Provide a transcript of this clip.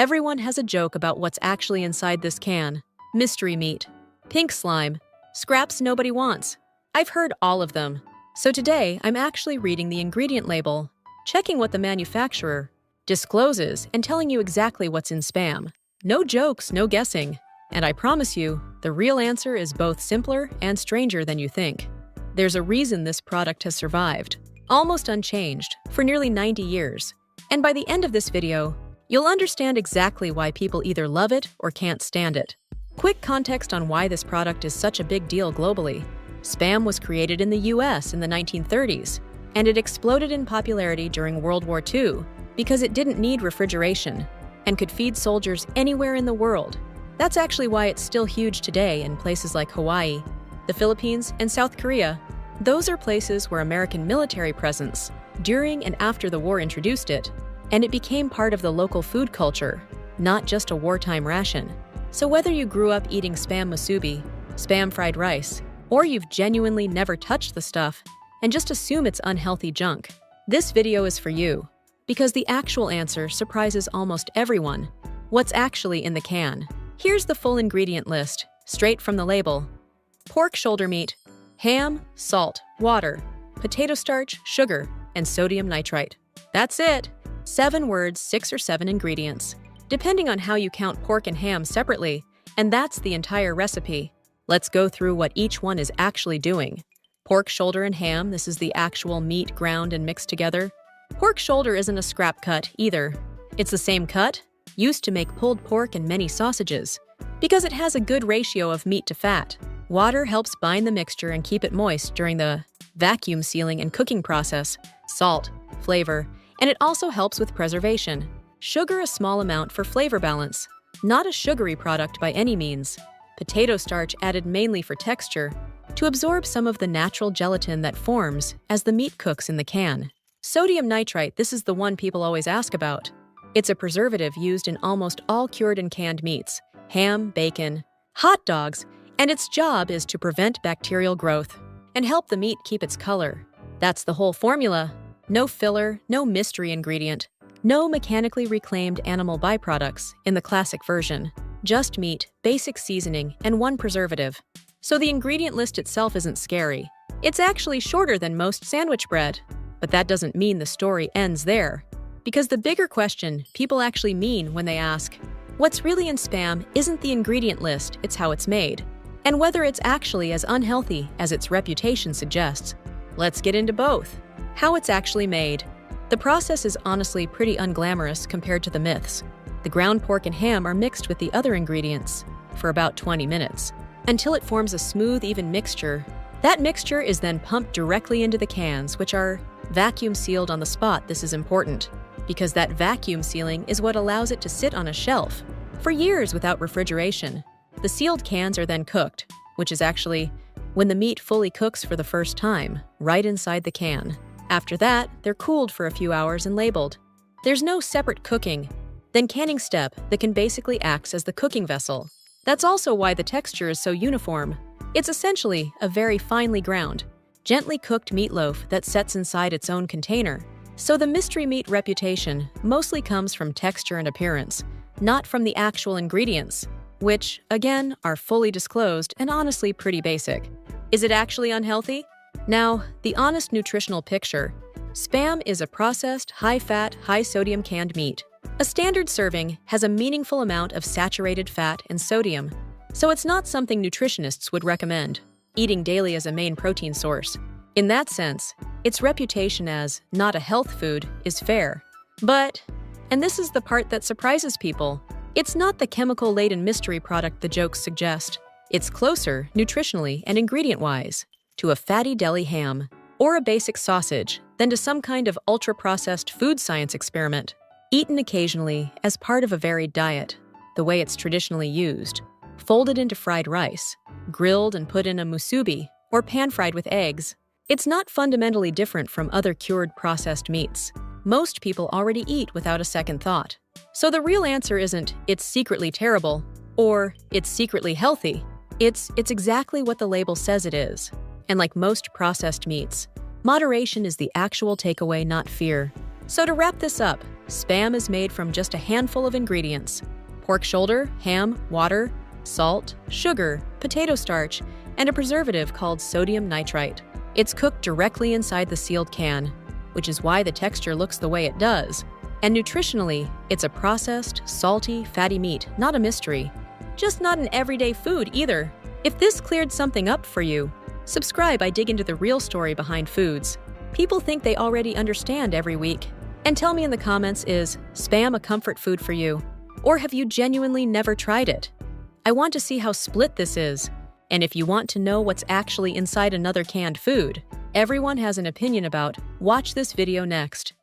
Everyone has a joke about what's actually inside this can. Mystery meat, pink slime, scraps nobody wants. I've heard all of them. So today, I'm actually reading the ingredient label, checking what the manufacturer discloses, and telling you exactly what's in Spam. No jokes, no guessing. And I promise you, the real answer is both simpler and stranger than you think. There's a reason this product has survived, almost unchanged, for nearly 90 years. And by the end of this video, you'll understand exactly why people either love it or can't stand it. Quick context on why this product is such a big deal globally. Spam was created in the US in the 1930s, and it exploded in popularity during World War II because it didn't need refrigeration and could feed soldiers anywhere in the world. That's actually why it's still huge today in places like Hawaii, the Philippines, and South Korea. Those are places where American military presence during and after the war introduced it, and it became part of the local food culture, not just a wartime ration. So whether you grew up eating Spam musubi, Spam fried rice, or you've genuinely never touched the stuff and just assume it's unhealthy junk, this video is for you, because the actual answer surprises almost everyone. What's actually in the can? Here's the full ingredient list, straight from the label. Pork shoulder meat, ham, salt, water, potato starch, sugar, and sodium nitrite. That's it. 7 words, 6 or 7 ingredients, depending on how you count pork and ham separately, and that's the entire recipe. Let's go through what each one is actually doing. Pork shoulder and ham, this is the actual meat ground and mixed together. Pork shoulder isn't a scrap cut either. It's the same cut, used to make pulled pork and many sausages, because it has a good ratio of meat to fat. Water helps bind the mixture and keep it moist during the vacuum sealing and cooking process. Salt, flavor, and it also helps with preservation. Sugar, a small amount for flavor balance. Not a sugary product by any means. Potato starch added mainly for texture, to absorb some of the natural gelatin that forms as the meat cooks in the can. Sodium nitrite, this is the one people always ask about. It's a preservative used in almost all cured and canned meats, ham, bacon, hot dogs, and its job is to prevent bacterial growth and help the meat keep its color. That's the whole formula. No filler, no mystery ingredient, no mechanically reclaimed animal byproducts in the classic version. Just meat, basic seasoning, and 1 preservative. So the ingredient list itself isn't scary. It's actually shorter than most sandwich bread. But that doesn't mean the story ends there. Because the bigger question people actually mean when they ask, what's really in Spam isn't the ingredient list, it's how it's made. And whether it's actually as unhealthy as its reputation suggests. Let's get into both. How it's actually made. The process is honestly pretty unglamorous compared to the myths. The ground pork and ham are mixed with the other ingredients for about 20 minutes, until it forms a smooth, even mixture. That mixture is then pumped directly into the cans, which are vacuum sealed on the spot. This is important, because that vacuum sealing is what allows it to sit on a shelf for years without refrigeration. The sealed cans are then cooked, which is actually when the meat fully cooks for the first time, right inside the can. After that, they're cooled for a few hours and labeled. There's no separate cooking, then canning step that can basically act as the cooking vessel. That's also why the texture is so uniform. It's essentially a very finely ground, gently cooked meatloaf that sets inside its own container. So the mystery meat reputation mostly comes from texture and appearance, not from the actual ingredients, which, again, are fully disclosed and honestly pretty basic. Is it actually unhealthy? Now, the honest nutritional picture. Spam is a processed, high-fat, high-sodium canned meat. A standard serving has a meaningful amount of saturated fat and sodium, so it's not something nutritionists would recommend eating daily as a main protein source. In that sense, its reputation as not a health food is fair. But, and this is the part that surprises people, it's not the chemical-laden mystery product the jokes suggest. It's closer, nutritionally and ingredient-wise, to a fatty deli ham or a basic sausage than to some kind of ultra-processed food science experiment, eaten occasionally as part of a varied diet, the way it's traditionally used, folded into fried rice, grilled and put in a musubi, or pan-fried with eggs. It's not fundamentally different from other cured processed meats. Most people already eat without a second thought. So the real answer isn't, it's secretly terrible, or it's secretly healthy. It's exactly what the label says it is. And like most processed meats, moderation is the actual takeaway, not fear. So to wrap this up, Spam is made from just a handful of ingredients: pork shoulder, ham, water, salt, sugar, potato starch, and a preservative called sodium nitrite. It's cooked directly inside the sealed can, which is why the texture looks the way it does. And nutritionally, it's a processed, salty, fatty meat, not a mystery. Just not an everyday food either. If this cleared something up for you, subscribe. I dig into the real story behind foods people think they already understand every week. And tell me in the comments, is Spam a comfort food for you? Or have you genuinely never tried it? I want to see how split this is. And if you want to know what's actually inside another canned food everyone has an opinion about, watch this video next.